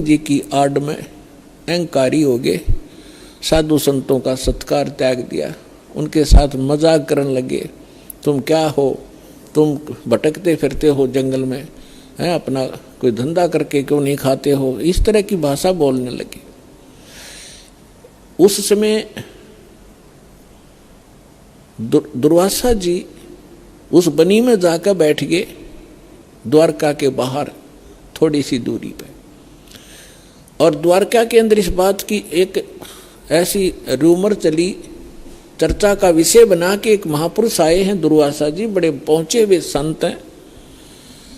जी की आड़ में अहंकारी हो गए, साधु संतों का सत्कार त्याग दिया, उनके साथ मजाक करने लगे। तुम क्या हो, तुम भटकते फिरते हो जंगल में, हैं, अपना कोई धंधा करके क्यों नहीं खाते हो, इस तरह की भाषा बोलने लगे। उस समय दुर्वासा जी उस बनी में जाकर बैठ गए, द्वारका के बाहर थोड़ी सी दूरी पे। और द्वारका के अंदर इस बात की एक ऐसी रूमर चली, चर्चा का विषय बना कि एक महापुरुष आए हैं दुर्वासा जी, बड़े पहुंचे हुए संत हैं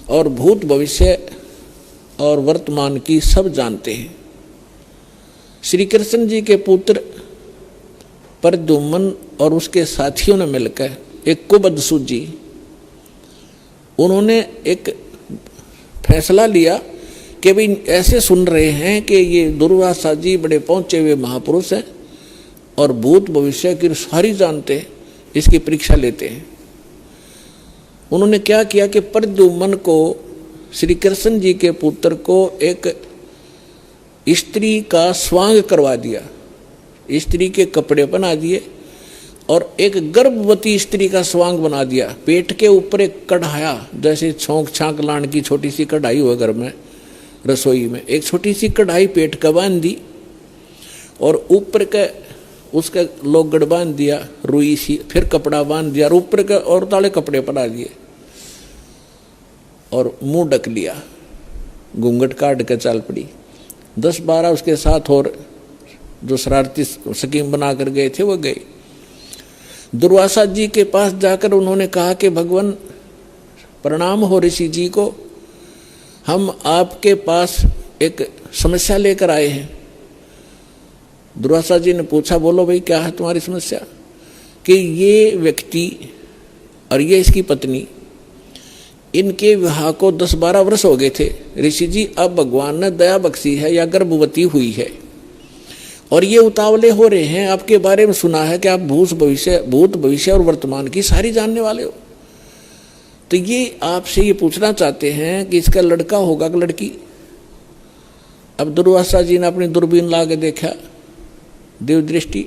और भूत भविष्य और वर्तमान की सब जानते हैं। श्री कृष्ण जी के पुत्र प्रद्युम्न और उसके साथियों ने मिलकर एक कुबदसु जी, उन्होंने एक फैसला लिया कि भाई ऐसे सुन रहे हैं कि ये दुर्वासा जी बड़े पहुंचे हुए महापुरुष हैं और भूत भविष्य की सारी जानते हैं, इसकी परीक्षा लेते हैं। उन्होंने क्या किया कि प्रद्युम्न को, श्री कृष्ण जी के पुत्र को, एक स्त्री का स्वांग करवा दिया, स्त्री के कपड़े बना दिए और एक गर्भवती स्त्री का स्वांग बना दिया। पेट के ऊपर एक कढ़ाया, जैसे छोंक छांक लान की छोटी सी कढ़ाई हो घर में, रसोई में एक छोटी सी कढ़ाई पेट का बांध दी और ऊपर का उसका लोगड़ बांध दिया, रुई सी, फिर कपड़ा बांध दिया और ऊपर के और ताले कपड़े पड़ा दिए और मुंह ढक लिया, घूंघट काट के चल पड़ी। 10-12 उसके साथ और जो शरारती स्कीम बना कर गए थे वो गए। दुर्वासा जी के पास जाकर उन्होंने कहा कि भगवान प्रणाम हो ऋषि जी को, हम आपके पास एक समस्या लेकर आए हैं। दुर्वासा जी ने पूछा, बोलो भाई क्या है तुम्हारी समस्या? कि ये व्यक्ति और ये इसकी पत्नी, इनके विवाह को 10-12 वर्ष हो गए थे ऋषि जी, अब भगवान ने दया बख्शी है या गर्भवती हुई है और ये उतावले हो रहे हैं। आपके बारे में सुना है कि आप भूत भविष्य और वर्तमान की सारी जानने वाले हो, तो ये आपसे ये पूछना चाहते हैं कि इसका लड़का होगा कि लड़की? अब दुर्वासा जी ने अपनी दूरबीन ला के देखा, देव दृष्टि,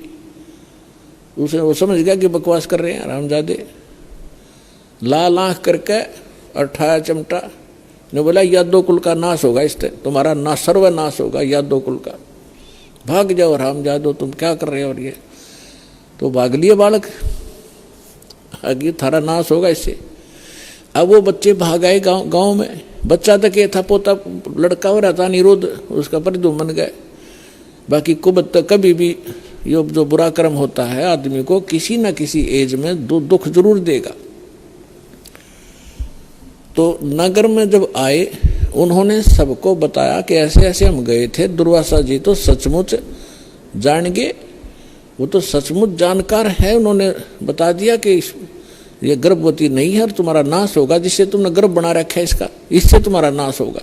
उसे वो समझ गया कि बकवास कर रहे हैं रामजादे। लाल आंख करके और ठाया चिमटा ने बोला, यादव कुल का नाश होगा, इससे तुम्हारा ना सर्वनाश होगा यादव कुल का, भाग जाओ रामजादो, तुम क्या कर रहे हो? और ये तो भाग लिए बालक, आगे थारा नाश होगा इससे। अब वो बच्चे भाग आए गांव में, बच्चा तक ये था, पोता लड़का हो रहा था निरोध, उसका प्रद्युम्न गए। बाकी कुबत तक कभी भी ये जो बुरा कर्म होता है आदमी को किसी न किसी एज में दुख जरूर देगा। तो नगर में जब आए उन्होंने सबको बताया कि ऐसे ऐसे हम गए थे। दुर्वासा जी तो सचमुच जान गए, वो तो सचमुच जानकार है। उन्होंने बता दिया कि ये गर्भवती नहीं है और तुम्हारा नाश होगा, जिससे तुमने गर्भ बना रखा है इसका, इससे तुम्हारा नाश होगा।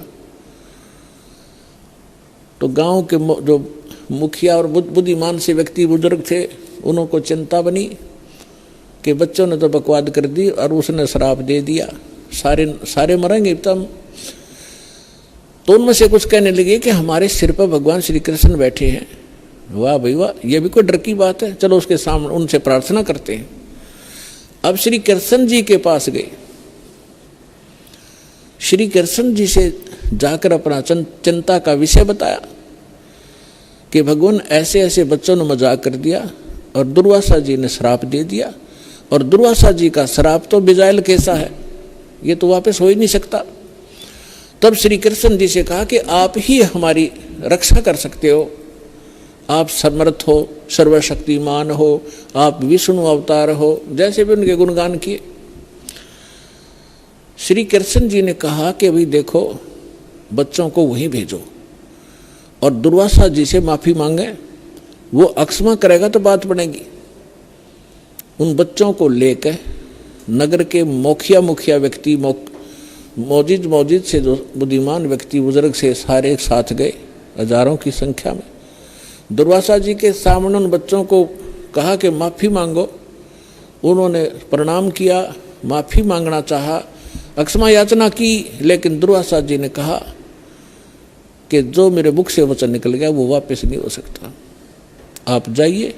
तो गांव के जो मुखिया और बुद्धिमान से व्यक्ति बुजुर्ग थे, उनको चिंता बनी कि बच्चों ने तो बकवाद कर दी और उसने श्राप दे दिया, सारे मरेंगे तब। तो उनमें से कुछ कहने लगे कि हमारे सिर पर भगवान श्री कृष्ण बैठे हैं। वाह भाई वाह, ये भी कोई डर की बात है, चलो उसके सामने उनसे प्रार्थना करते हैं। अब श्री कृष्ण जी के पास गए, श्री कृष्ण जी से जाकर अपना चिंता का विषय बताया कि भगवान ऐसे ऐसे बच्चों ने मजाक कर दिया और दुर्वासा जी ने श्राप दे दिया, और दुर्वासा जी का श्राप तो बिजाइल कैसा है, ये तो वापस हो ही नहीं सकता। तब श्री कृष्ण जी से कहा कि आप ही हमारी रक्षा कर सकते हो, आप समर्थ हो, सर्वशक्तिमान हो, आप विष्णु अवतार हो, जैसे भी उनके गुणगान किए। श्री कृष्ण जी ने कहा कि भाई देखो, बच्चों को वहीं भेजो और दुर्वासा जी से माफी मांगे, वो अक्षमा करेगा तो बात बनेगी। उन बच्चों को लेकर नगर के मुखिया व्यक्ति, मौजिद से जो बुद्धिमान व्यक्ति बुजुर्ग से सारे एक साथ गए, हजारों की संख्या में। दुर्वासा जी के सामने उन बच्चों को कहा कि माफ़ी मांगो। उन्होंने प्रणाम किया, माफ़ी मांगना चाहा, अक्षमा याचना की, लेकिन दुर्वासा जी ने कहा कि जो मेरे मुख से वचन निकल गया वो वापस नहीं हो सकता। आप जाइए,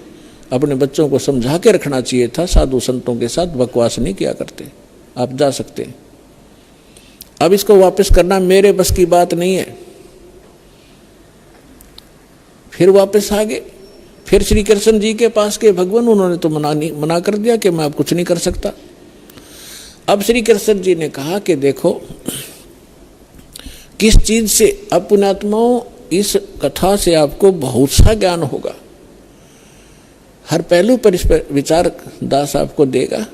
अपने बच्चों को समझा के रखना चाहिए था, साधु संतों के साथ बकवास नहीं किया करते, आप जा सकते हैं। अब इसको वापस करना मेरे बस की बात नहीं है। फिर वापस आ गए, फिर श्री कृष्ण जी के पास के भगवान, उन्होंने तो मना कर दिया कि मैं अब कुछ नहीं कर सकता। अब श्री कृष्ण जी ने कहा कि देखो किस चीज से, अब पुण्यात्माओं इस कथा से आपको बहुत सा ज्ञान होगा, हर पहलू पर इस पर विचार दास आपको देगा।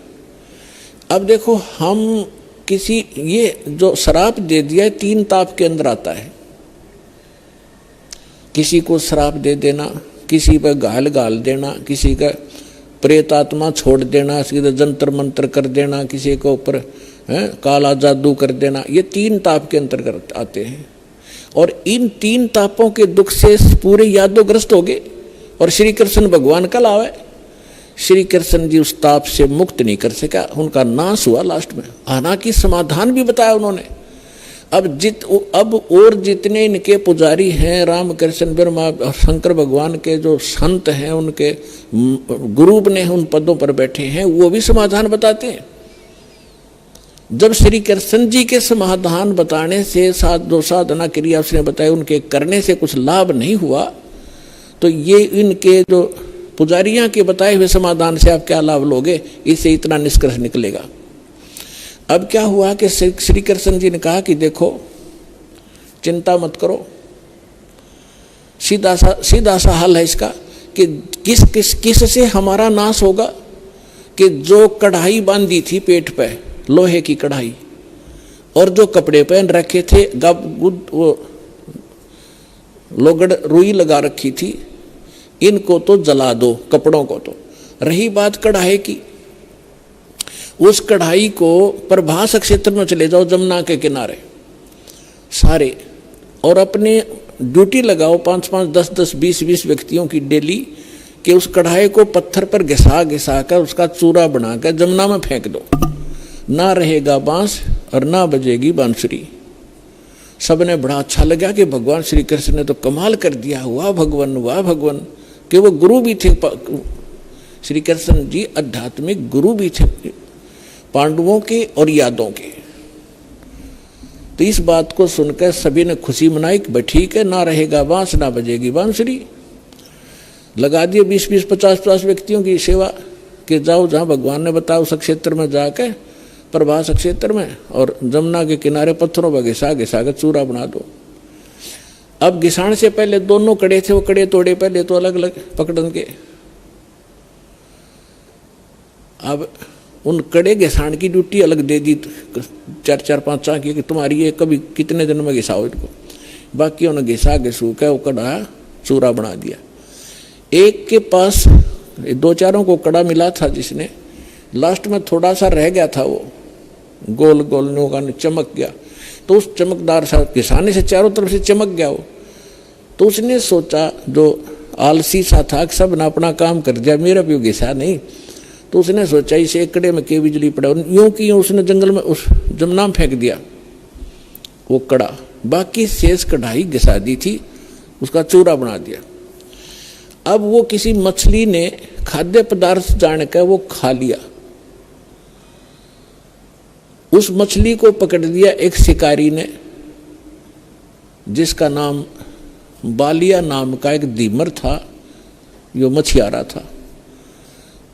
अब देखो हम किसी, ये जो श्राप दे दिया है 3 ताप के अंदर आता है। किसी को श्राप दे देना, किसी पर गाल देना, किसी का प्रेत आत्मा छोड़ देना, किसी का जंतर मंत्र कर देना, किसी के ऊपर काला जादू कर देना, ये 3 ताप के अंतर्गत आते हैं। और इन 3 तापों के दुख से पूरे यादोग्रस्त हो गए। और श्री कृष्ण भगवान कल आवे, श्री कृष्ण जी उस ताप से मुक्त नहीं कर सका, उनका नाश हुआ लास्ट में। हालांकि समाधान भी बताया उन्होंने। अब और जितने इनके पुजारी हैं, राम कृष्ण ब्रह्मा शंकर भगवान के जो संत हैं, उनके गुरु ने उन पदों पर बैठे हैं, वो भी समाधान बताते हैं। जब श्री कृष्ण जी के समाधान बताने से जो साधना क्रिया उसने बताई, उनके करने से कुछ लाभ नहीं हुआ, तो ये इनके जो पुजारियां के बताए हुए समाधान से आप क्या लाभ लोगे, इससे इतना निष्कर्ष निकलेगा। अब क्या हुआ कि श्री कृष्ण जी ने कहा कि देखो चिंता मत करो, सीधा सा हल है इसका कि किस से हमारा नाश होगा, कि जो कढ़ाई बांधी थी पेट पे, लोहे की कढ़ाई, और जो कपड़े पहन रखे थे, वो लोगड़ रुई लगा रखी थी, इनको तो जला दो, कपड़ों को तो। रही बात कढ़ाई की, उस कढ़ाई को प्रभास क्षेत्र में चले जाओ, जमुना के किनारे सारे, और अपने ड्यूटी लगाओ 5-5, 10-10, 20-20 व्यक्तियों की डेली, कि उस कढ़ाई को पत्थर पर घिसा कर उसका चूरा बनाकर जमुना में फेंक दो। ना रहेगा बांस और ना बजेगी बांसुरी। सबने बड़ा अच्छा लगा कि भगवान श्री कृष्ण ने तो कमाल कर दिया, वाह भगवान, वाह भगवान। कि वो गुरु भी थे, श्री कृष्ण जी आध्यात्मिक गुरु भी थे पांडवों के और यादों के। तो इस बात को सुनकर सभी ने खुशी मनाई कि ठीक है, ना रहेगा बांस ना बजेगी बांसुरी। लगा दिए 20-20, 50-50 व्यक्तियों की सेवा कि जाओ जहाँ भगवान ने बताया उस क्षेत्र में जाकर, प्रभास क्षेत्र में, और जमुना के किनारे पत्थरों पर घिसा कर चूरा बना दो। अब घिसाण से पहले दोनों कड़े थे, वो कड़े तोड़े पहले तो अलग अलग पकड़न के। अब उन कड़े घिसाण की ड्यूटी अलग दे दी 4-4, 5 की, कि तुम्हारी ये कभी कितने दिन में घिसाओ इनको। बाकी उन्हें घिसू के वो कड़ा चूरा बना दिया। एक के पास 2-4 को कड़ा मिला था, जिसने लास्ट में थोड़ा सा रह गया था, वो गोल गोल नोका चमक गया, तो उस चमकदार सा घिसाने से चारों तरफ से चमक गया वो। तो उसने सोचा, जो आलसी सा था, सब ने अपना काम कर दिया, मेरा भी घिसा नहीं। तो उसने सोचा इसे एक कड़े में के बिजली पड़ा, यूं की यूं उसने जंगल में उस जमुना में फेंक दिया वो कड़ा। बाकी शेष कढ़ाई घिसा दी थी, उसका चूरा बना दिया। अब वो किसी मछली ने खाद्य पदार्थ जानकर वो खा लिया, उस मछली को पकड़ दिया एक शिकारी ने, जिसका नाम बालिया नाम का एक दीमर था, जो मछियारा था।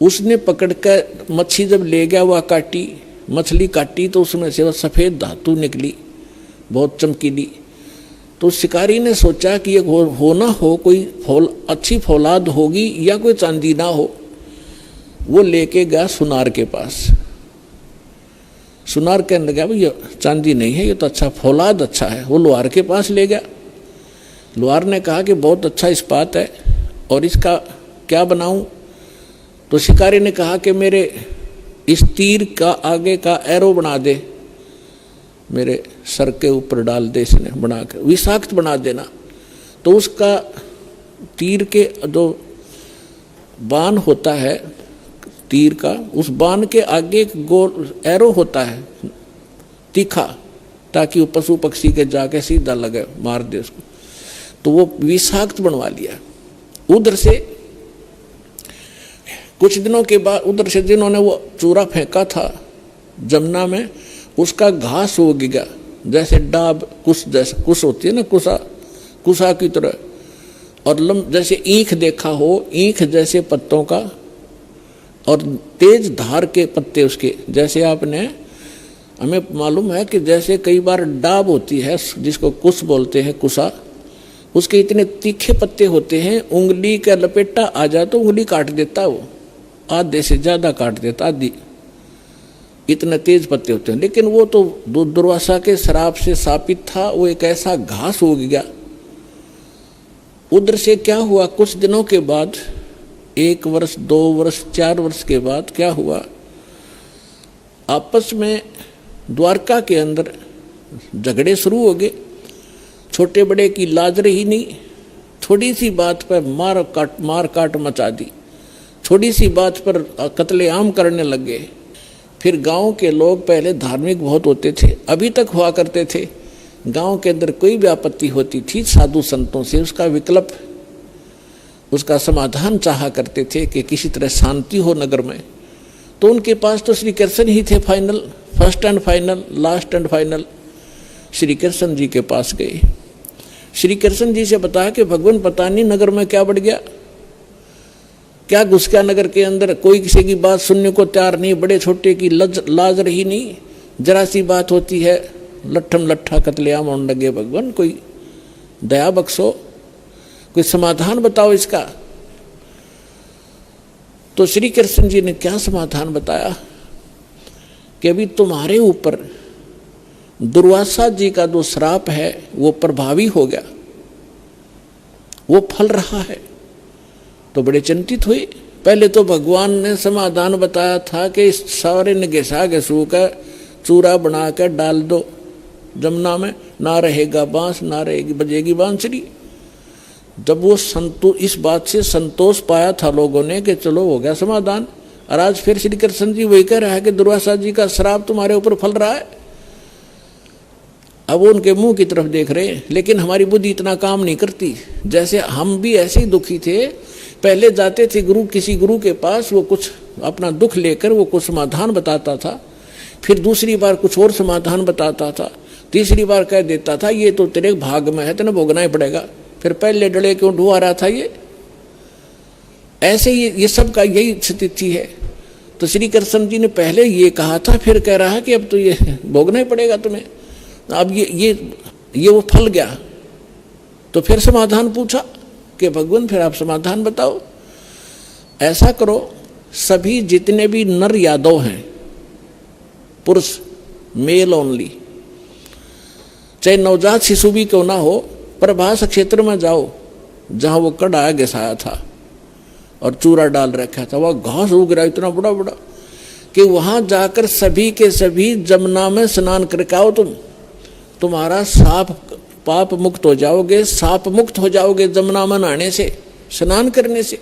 उसने पकड़कर मच्छी जब ले गया, वह काटी, मछली काटी तो उसमें से वह सफ़ेद धातु निकली, बहुत चमकीली। तो शिकारी ने सोचा कि ये हो ना हो कोई अच्छी फौलाद होगी या कोई चांदी ना हो। वो लेके गया सुनार के पास। सुनार कहने लगा भाई ये चांदी नहीं है, ये तो अच्छा फौलाद अच्छा है। वो लोहार के पास ले गया। लोहार ने कहा कि बहुत अच्छा इस्पात है और इसका क्या बनाऊं। तो शिकारी ने कहा कि मेरे इस तीर का आगे का एरो बना दे, मेरे सर के ऊपर डाल दे, इसने बना कर विषाक्त बना देना। तो उसका तीर के जो बाण होता है तीर का, उस बाण के आगे एक गोल एरो होता है तीखा, ताकि वो पशु पक्षी के जाके सीधा लगे, मार दे उसको। तो वो विषाक्त बनवा लिया। उधर से कुछ दिनों के बाद उधर से जिन्होंने वो चूरा फेंका था जमुना में, उसका घास हो गया, जैसे डाब कुश, जैसे कुश होती है ना, कुशा की तरह, और जैसे ईख देखा हो, ईख जैसे पत्तों का, और तेज धार के पत्ते उसके, जैसे आपने, हमें मालूम है कि जैसे कई बार डाब होती है जिसको कुश बोलते हैं, कुशा, उसके इतने तीखे पत्ते होते हैं, उंगली का लपेटा आ जाए तो उंगली काट देता, वो आधे से ज्यादा काट देता, आधी, इतने तेज पत्ते होते हैं। लेकिन वो तो दुर्वासा के श्राप से शापित था, वो एक ऐसा घास हो गया। उधर से क्या हुआ, कुछ दिनों के बाद, 1 वर्ष 2 वर्ष 4 वर्ष के बाद क्या हुआ, आपस में द्वारका के अंदर झगड़े शुरू हो गए। छोटे बड़े की लाज रही नहीं, थोड़ी सी बात पर मार काट मचा दी, थोड़ी सी बात पर कत्लेआम करने लग गए। फिर गांव के लोग पहले धार्मिक बहुत होते थे, अभी तक हुआ करते थे, गांव के अंदर कोई भी आपत्ति होती थी साधु संतों से उसका विकल्प, उसका समाधान चाहा करते थे कि किसी तरह शांति हो नगर में। तो उनके पास तो श्री कृष्ण ही थे final, first and final, last and final. Shri Krishna ji के पास गए, श्री कृष्ण जी से बताया कि भगवान पता नहीं नगर में क्या बढ़ गया, क्या घुस गया नगर के अंदर, कोई किसी की बात सुनने को तैयार नहीं, बड़े छोटे की लाज रही नहीं, जरा सी बात होती है लट्ठम लट्ठा कत्लेआम होने लगे। भगवान कोई दया बख्शो, कोई समाधान बताओ इसका। तो श्री कृष्ण जी ने क्या समाधान बताया कि अभी तुम्हारे ऊपर दुर्वासा जी का जो श्राप है वो प्रभावी हो गया, वो फल रहा है। तो बड़े चिंतित हुए। पहले तो भगवान ने समाधान बताया था कि सारे ने घिसा घिसू का चूरा बना कर डाल दो जमुना में, ना रहेगा बांस, ना रहेगी बजेगी बांसुरी। जब वो इस बात से संतोष पाया था लोगों ने कि चलो हो गया समाधान, और आज फिर श्री कृष्ण जी वही कह रहा है कि दुर्वासा जी का श्राप तुम्हारे ऊपर फल रहा है। अब वो उनके मुंह की तरफ देख रहे हैं, लेकिन हमारी बुद्धि इतना काम नहीं करती। जैसे हम भी ऐसे ही दुखी थे, पहले जाते थे किसी गुरु के पास, वो कुछ अपना दुख लेकर वो कुछ समाधान बताता था, फिर दूसरी बार कुछ और समाधान बताता था, तीसरी बार कह देता था ये तो तेरे भाग में है, तेने भोगना ही पड़ेगा। फिर पहले डले क्यों ढुआ रहा था ये। ऐसे ही ये सब का यही स्थिति है। तो श्री कृष्ण जी ने पहले ये कहा था, फिर कह रहा है कि अब तो ये भोगना ही पड़ेगा तुम्हें। अब ये वो फल गया। तो फिर समाधान पूछा कि भगवान फिर आप समाधान बताओ। ऐसा करो, सभी जितने भी नर यादव हैं, पुरुष, मेल ओनली, चाहे नवजात शिशु भी क्यों ना हो, प्रभास क्षेत्र में जाओ जहां वो कड़ा घिसाया था और चूरा डाल रखा था, वह घास उग रहा इतना बड़ा बड़ा कि वहां जाकर सभी के सभी जमुना में स्नान करके आओ। तुम्हारा साप पाप मुक्त हो जाओगे, साप मुक्त हो जाओगे जमुना में नहाने से, स्नान करने से।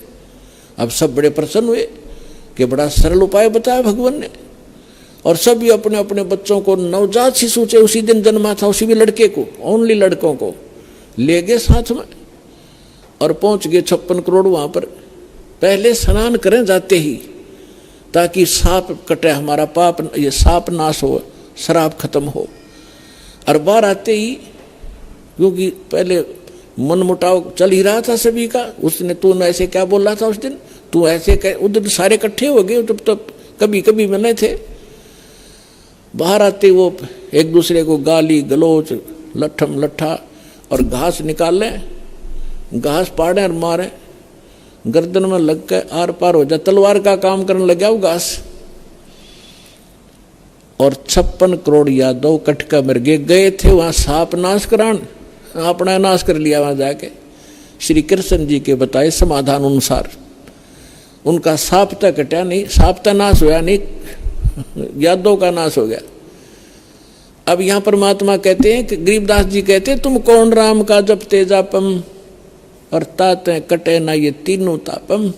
अब सब बड़े प्रसन्न हुए कि बड़ा सरल उपाय बताया भगवान ने। और सभी अपने अपने बच्चों को, नवजात शिशु से उसी दिन जन्मा था उसी भी लड़के को, ओनली लड़कों को ले गए साथ में और पहुंच गए 56 करोड़ वहां पर। पहले स्नान करें जाते ही, ताकि साप कटे, हमारा पाप, ये साप नाश हो, शराब खत्म हो। और बाहर आते ही, क्योंकि पहले मन मुटाव चल ही रहा था सभी का, उसने तू ऐसे क्या बोल रहा था उस दिन, तू ऐसे उधर सारे इकट्ठे हो गए, तब कभी कभी मिले थे। बाहर आते वो एक दूसरे को गाली गलोच, लट्ठम लट्ठा, और घास निकाले, घास पाड़े और मारे, गर्दन में लग के आर पार हो जाए, तलवार का काम करने लग गया वो घास। और 56 करोड़ यादव कटका मर गए थे वहां साप नाश करान, अपना नाश कर लिया वहां जाके। श्री कृष्ण जी के बताए समाधान अनुसार उनका साप तक कटा नहीं, साप तक नाश होया नहीं, यादव का नाश हो गया। अब यहाँ परमात्मा कहते हैं कि गरीबदास जी कहते हैं, तुम कौन राम का जपते जापम, और ताते कटे ना ये तीनों तापम।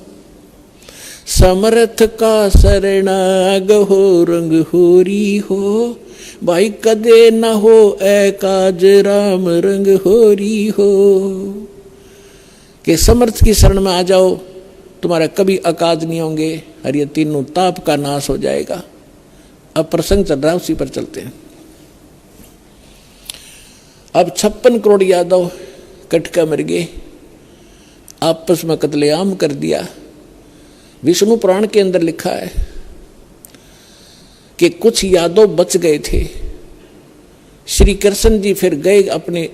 समर्थ का शरणाग हो रंग होरी हो, भाई कदे न हो ए काज राम रंग होरी हो। कि समर्थ की शरण में आ जाओ, तुम्हारा कभी अकाज नहीं होंगे और ये तीनों ताप का नाश हो जाएगा। अब प्रसंग चल रहा है, उसी पर चलते हैं। अब 56 करोड़ यादव कटका मर गए, आपस में कत्लेआम कर दिया। विष्णु पुराण के अंदर लिखा है कि कुछ यादव बच गए थे। श्री कृष्ण जी फिर गए अपने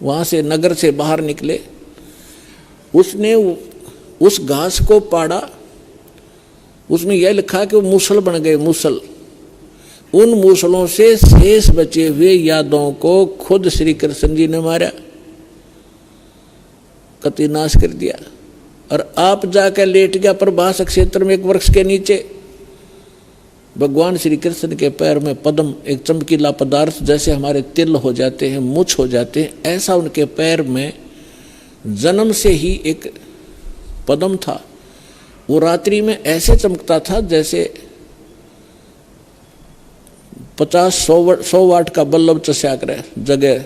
वहां से, नगर से बाहर निकले। उसने उस घास को पाड़ा, उसमें यह लिखा कि वो मूसल बन गए, मूसल। उन मूसलों से शेष बचे हुए यादवों को खुद श्री कृष्ण जी ने मारा, कति नाश कर दिया। और आप जाकर लेट गया प्रभास क्षेत्र में एक वृक्ष के नीचे। भगवान श्री कृष्ण के पैर में पद्म, एक चमकीला पदार्थ, जैसे हमारे तिल हो जाते हैं, मुछ हो जाते हैं, ऐसा उनके पैर में जन्म से ही एक पद्म था। वो रात्रि में ऐसे चमकता था जैसे 50-100 वाट का बल्ब चस्याक रहे जगह,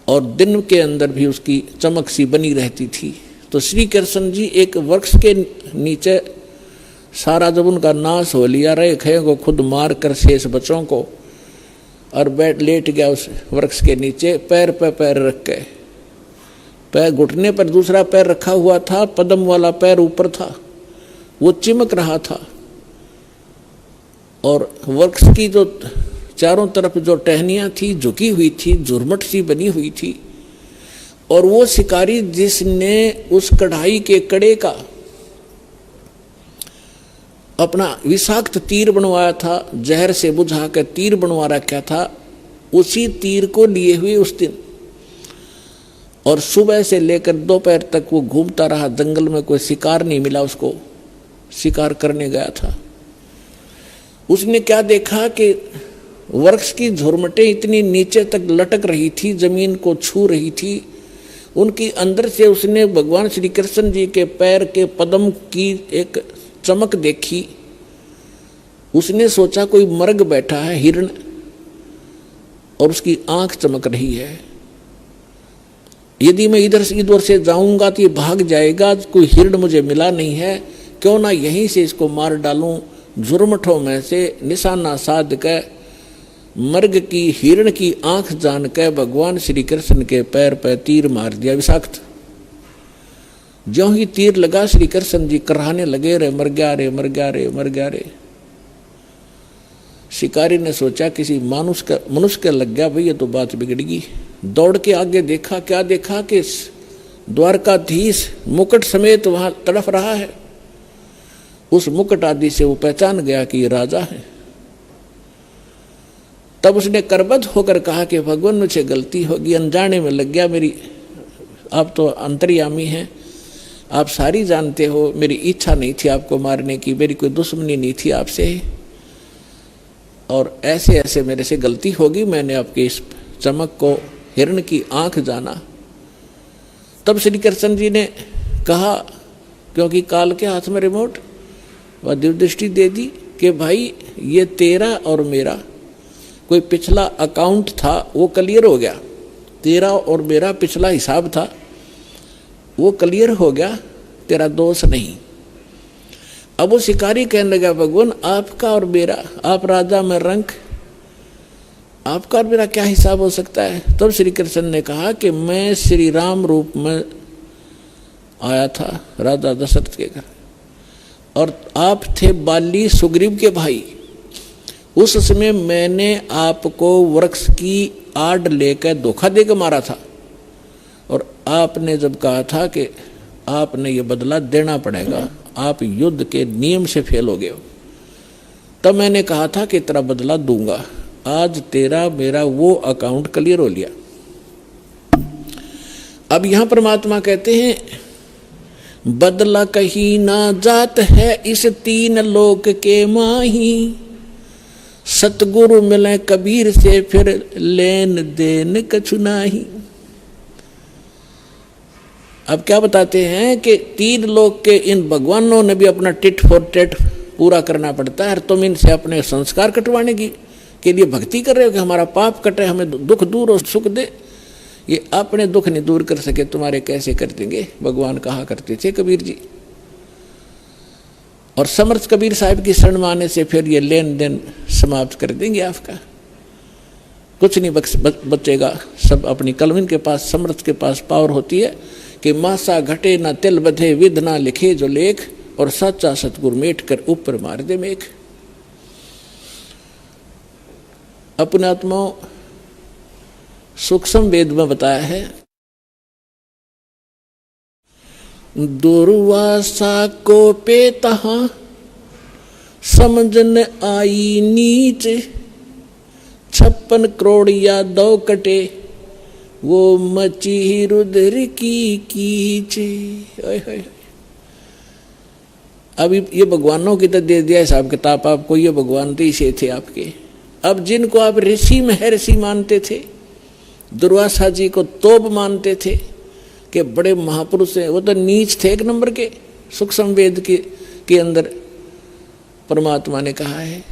और दिन के अंदर भी उसकी चमक सी बनी रहती थी। तो श्री कृष्ण जी एक वृक्ष के नीचे, सारा जब उनका नाश हो लिया, रहे खे को खुद मार कर शेष बच्चों को, और बैठ लेट गया उस वृक्ष के नीचे, पैर पे पैर रख के। पैर घुटने पर दूसरा पैर रखा हुआ था, पद्म वाला पैर ऊपर था, वो चिमक रहा था। और वृक्ष की जो चारों तरफ जो टहनियां थी झुकी हुई थी, झुरमट सी बनी हुई थी। और वो शिकारी जिसने उस कढ़ाई के कड़े का अपना विषाक्त तीर बनवाया था, जहर से बुझा कर तीर बनवा रखा था, उसी तीर को लिए हुए उस दिन, और सुबह से लेकर दोपहर तक वो घूमता रहा जंगल में। कोई शिकार नहीं मिला उसको, शिकार करने गया था। उसने क्या देखा कि वृक्ष की झुरमटें इतनी नीचे तक लटक रही थी, जमीन को छू रही थी। उनकी अंदर से उसने भगवान श्री कृष्ण जी के पैर के पद्म की एक चमक देखी। उसने सोचा कोई मर्ग बैठा है, हिरण, और उसकी आंख चमक रही है। यदि मैं इधर से इधर से जाऊंगा तो ये भाग जाएगा, कोई हिरण मुझे मिला नहीं है, क्यों ना यहीं से इसको मार डालूं। झुरमठों में से निशाना साध कर मर्ग की हिरण की आंख जान कर भगवान श्री कृष्ण के पैर पर तीर मार दिया विषाक्त। ज्यों ही तीर लगा, श्री कृष्ण जी कराहने लगे, रे मर गया रे, मर गया रे, मर गया रे। शिकारी ने सोचा किसी मनुष्य का लग गया, भाई ये तो बात बिगड़गी। दौड़ के आगे देखा, क्या देखा कि द्वारकाधीश मुकुट समेत वहां तड़फ रहा है। उस मुकुट आदि से वो पहचान गया कि ये राजा है। तब उसने करबद्ध होकर कहा कि भगवान मुझे गलती होगी, अनजाने में लग गया मेरी, आप तो अंतर्यामी हैं, आप सारी जानते हो, मेरी इच्छा नहीं थी आपको मारने की, मेरी कोई दुश्मनी नहीं थी आपसे, और ऐसे ऐसे मेरे से गलती होगी, मैंने आपके इस चमक को हिरण की आंख जाना। तब श्री कृष्ण जी ने कहा, क्योंकि काल के हाथ में रिमोट, वह दिव्यदृष्टि दे दी कि भाई ये तेरा और मेरा कोई पिछला अकाउंट था, वो क्लियर हो गया। तेरा और मेरा पिछला हिसाब था, वो क्लियर हो गया, तेरा दोष नहीं। अब वो शिकारी कहने लगा, भगवान आपका और मेरा, आप राजा में रंक, आपका और मेरा क्या हिसाब हो सकता है। तब श्री कृष्ण ने कहा कि मैं श्री राम रूप में आया था राजा दशरथ के घर, और आप थे बाली सुग्रीव के भाई। उस समय मैंने आपको वृक्ष की आड़ लेकर धोखा देकर मारा था, और आपने जब कहा था कि आपने ये बदला देना पड़ेगा, आप युद्ध के नियम से फेल हो गए हो, तब मैंने कहा था कि तेरा बदला दूंगा। आज तेरा मेरा वो अकाउंट क्लियर हो लिया। अब यहां परमात्मा कहते हैं, बदला कहीं ना जात है इस तीन लोक के माही, सतगुरु मिले कबीर से फिर लेन देन कछु नाही। अब क्या बताते हैं कि तीन लोक के इन भगवानों ने भी अपना टिट फॉर टेट पूरा करना पड़ता है। तुम इनसे अपने संस्कार कटवाने के लिए भक्ति कर रहे हो कि हमारा पाप कटे, हमें दुख दूर और सुख दे, ये अपने दुख नहीं दूर कर सके तुम्हारे कैसे कर देंगे, भगवान कहा करते थे कबीर जी। और समर्थ कबीर साहब की शरण में आने से फिर ये लेन देन समाप्त कर देंगे आपका, कुछ नहीं बचेगा, सब अपनी कलम इनके पास, समर्थ के पास पावर होती है कि मासा घटे ना तिल बधे, विध ना लिखे जो लेख, और सच्चा सतगुर मेट कर ऊपर मार दे मेघ। अपने आत्माओं सूक्ष्म वेद में बताया है, दुर्वासा को पे तहां समझन आई नीच, 56 करोड़ या 2 कटे वो मची रुद्र की कीच। अब ये भगवानों की तो दे दिया हिसाब किताब आपको, ये भगवान तो इसे थे आपके। अब जिनको आप ऋषि महर्षि मानते थे, दुर्वासा जी को तोप मानते थे कि बड़े महापुरुष हैं, वो तो नीच थे एक नंबर के। सूक्ष्म वेद के अंदर परमात्मा ने कहा है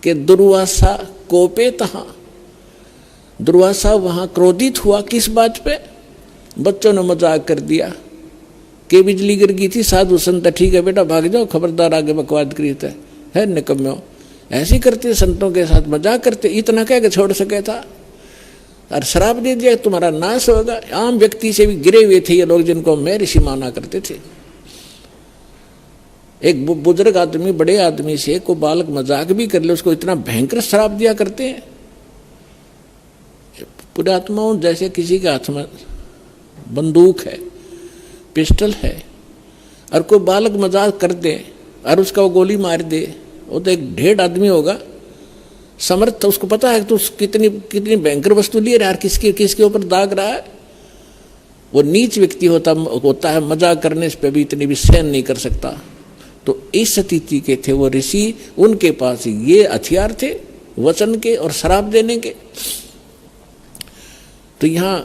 कि दुर्वासा कोपे तहां, दुर्वासा वहां क्रोधित हुआ किस बात पे? बच्चों ने मजाक कर दिया कि बिजली गिर गई थी, साधु संत ठीक है बेटा भाग जाओ, खबरदार आगे बकवाद करी है निकम्यो, ऐसे करते संतों के साथ मजाक करते, इतना कह के छोड़ सके था, और श्राप दे दिया तुम्हारा नाश होगा। आम व्यक्ति से भी गिरे हुए थे ये लोग जिनको मैं ऋषि माना करते थे। एक बुजुर्ग आदमी बड़े आदमी से को बालक मजाक भी कर ले, उसको इतना भयंकर श्राप दिया करते हैं। पुरात्माओं जैसे किसी के हाथ में बंदूक है, पिस्टल है, और कोई बालक मजाक कर दे और उसका वो गोली मार दे, वो तो एक ढेर आदमी होगा समर्थ, उसको पता है तो कितनी कितनी भयंकर वस्तु लिए यार, किसके ऊपर दाग रहा है। वो नीच व्यक्ति होता है, मजाक करने पे भी इतनी भी सहन नहीं कर सकता। तो इस स्थिति के थे वो ऋषि, उनके पास ये हथियार थे वचन के और श्राप देने के। तो यहां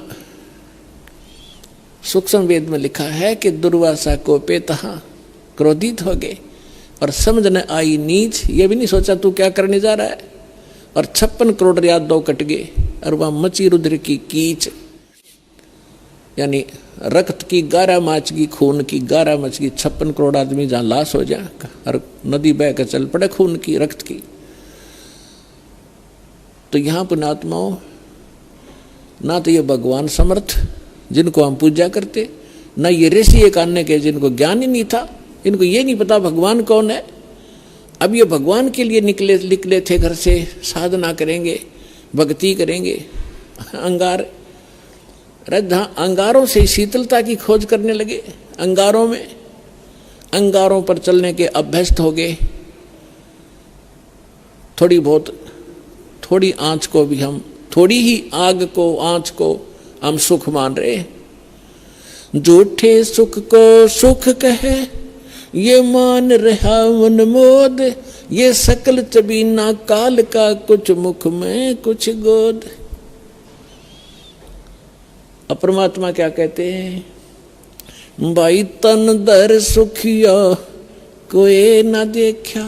सूक्ष्म वेद में लिखा है कि दुर्वासा को पे तहां क्रोधित हो गए और समझ न आई नीच, ये भी नहीं सोचा तू क्या करने जा रहा है, और 56 करोड़ या 2 कट गए, और वह मची रुद्र की कीच, यानी रक्त की 11 मच गई, खून की 11 मच गई। 56 करोड़ आदमी जहां लाश हो जाए और नदी बह कर चल पड़े खून की, रक्त की। तो यहां पुण्यात्माओं ना तो ये भगवान समर्थ जिनको हम पूजा करते, ना ये ऋषि एक अन्य के जिनको ज्ञान ही नहीं था, इनको ये नहीं पता भगवान कौन है। अब ये भगवान के लिए निकले थे घर से, साधना करेंगे, भक्ति करेंगे, अंगारों से शीतलता की खोज करने लगे। अंगारों पर चलने के अभ्यस्त हो गए। थोड़ी आंच को भी हम, थोड़ी ही आग को, आंच को हम सुख मान रहे। झूठे सुख को सुख कहे ये मान रहा मन मोद, ये सकल चबीना काल का, कुछ मुख में कुछ गोद। अब परमात्मा क्या कहते हैं? भाई तन दर सुखिया कोई न देखा,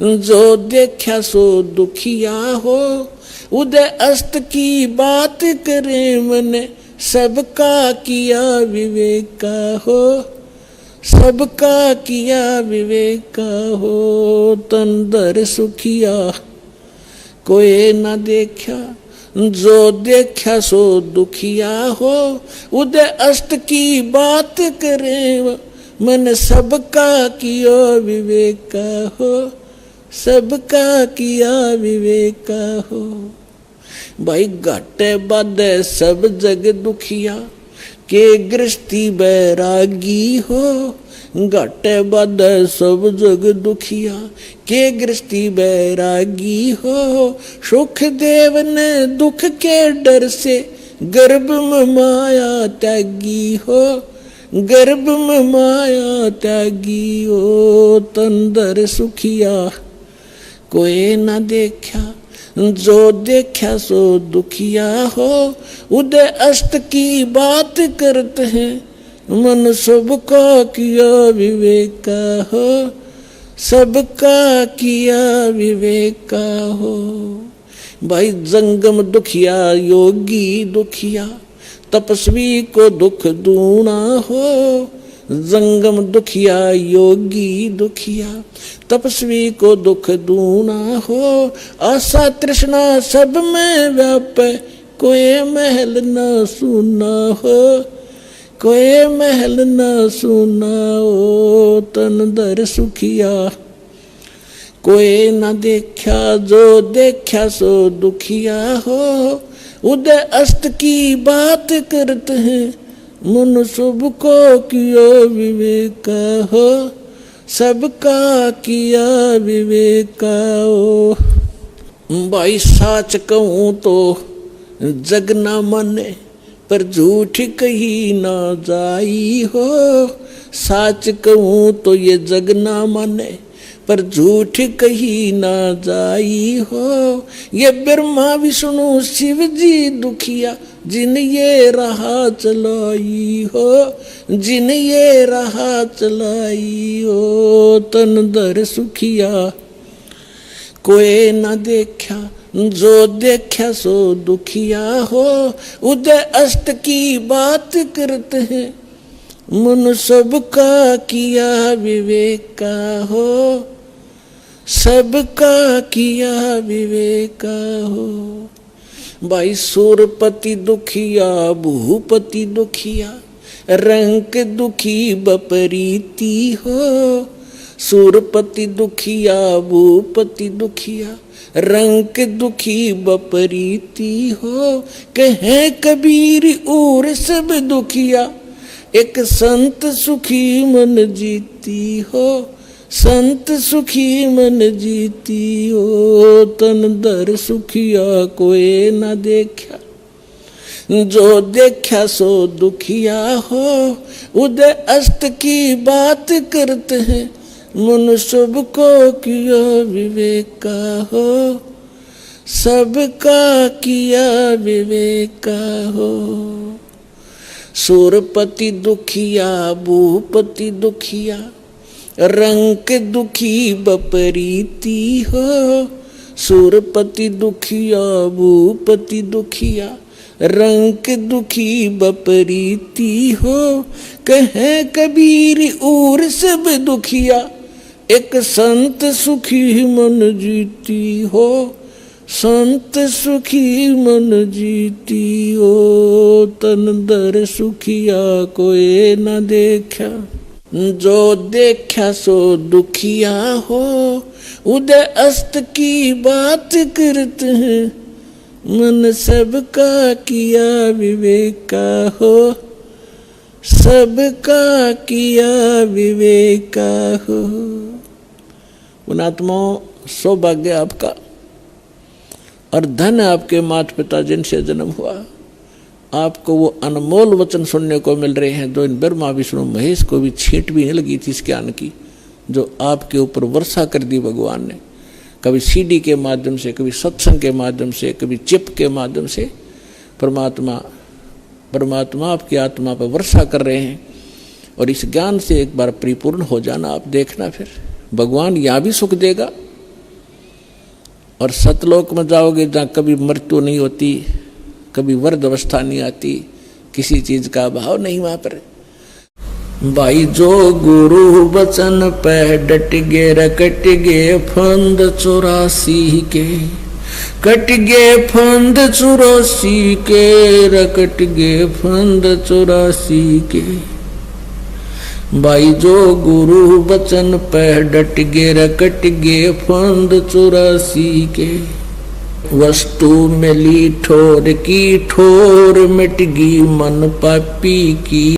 जो देखा सो दुखिया हो, उदय अस्त की बात करे मन, सबका किया विवेका हो, सबका किया विवेका हो। तन दर सुखिया कोई न देखा, जो देखा सो दुखिया हो, उदय अस्त की बात करे मन, सबका किया विवेका हो, सबका किया विवेका हो। भाई घाटे बाधे सब जग दुखिया, के गृहस्थी बैरागी हो, घाटे बाधे सब जग दुखिया, के गृहस्थी बैरागी हो। सुख देव ने दुख के डर से, गर्भ में माया त्यागी हो, गर्भ में माया त्यागी हो। तंदर सुखिया कोई न देखा, जो देखा सो दुखिया हो, उदय अस्त की बात करते हैं मन, सबका किया विवेका हो, सबका किया विवेका हो। भाई जंगम दुखिया, योगी दुखिया, तपस्वी को दुख दूना हो, जंगम दुखिया योगी दुखिया। तपस्वी को दुख दूना हो, आशा तृष्णा सब में व्यापे, कोई महल न सुना हो, कोई महल न सुना हो। तन दर सुखिया कोई न देखा, जो देखा सो दुखिया हो। उदय अस्त की बात करते हैं, मन सबको किया विवेक हो, सबका किया विवेक हो। भाई साच कहूँ तो जग ना माने, पर झूठ कही ना जाई हो। साच कहूँ तो ये जग ना माने, पर झूठ कही ना जाई हो। ये ब्रह्मा विष्णु शिव जी दुखिया, जिन ये राह चलाई हो, जिन ये राह चलाई हो। तन दर सुखिया कोई न देखा, जो देखा सो दुखिया हो। उदय अस्त की बात करते हैं, मन सबका किया विवेक हो, सबका किया विवेक हो। भाई सूरपति दुखिया भूपति दुखिया, रंक दुखी बपरीति हो। सूरपति दुखिया भूपति दुखिया, रंक दुखी बपरीति हो। कहे कबीर और सब दुखिया, एक संत सुखी मन जीती हो, संत सुखी मन जीती हो। तन दर सुखिया कोई न देखा, जो देखा सो दुखिया हो। उदय अस्त की बात करते हैं, मन सबको किया विवेक हो, सबका किया विवेक हो। सूरपति दुखिया भूपति दुखिया, रंक दुखी बपरीति हो। सूरपति दुखिया भूपति दुखिया, रंक दुखी बपरीति हो। कहे कबीर और सब दुखिया, एक संत सुखी मन जीती हो, संत सुखी मन जीती हो। तन दर सुखिया कोई न देखा, जो देखा सो दुखिया हो। उदय अस्त की बात करते हैं, मन सबका किया विवेक हो, सबका किया विवेक हो। पुणात्माओं, सौभाग्य आपका और धन आपके माता पिता जिनसे जन्म हुआ। आपको वो अनमोल वचन सुनने को मिल रहे हैं, जो इन ब्रह्मा विष्णु महेश को भी छींट भी नहीं लगी थी इस ज्ञान की, जो आपके ऊपर वर्षा कर दी भगवान ने। कभी सीडी के माध्यम से, कभी सत्संग के माध्यम से, कभी चिप के माध्यम से परमात्मा आपकी आत्मा पर वर्षा कर रहे हैं। और इस ज्ञान से एक बार परिपूर्ण हो जाना, आप देखना फिर भगवान यहाँ भी सुख देगा और सतलोक में जाओगे जहाँ कभी मृत्यु नहीं होती, कभी वृद्ध अवस्था नहीं आती, किसी चीज का अभाव नहीं वहां पर। भाई जो गुरु वचन पे डट गे रकट गे फंद 84 के, कट गे फंद 84 के, रकट गे फंद 84 के। भाई जो गुरु वचन पे डट गे रकट गे फंद 84 के। वस्तु मिली ठोर की ठोर, मिट गई मन पापी की।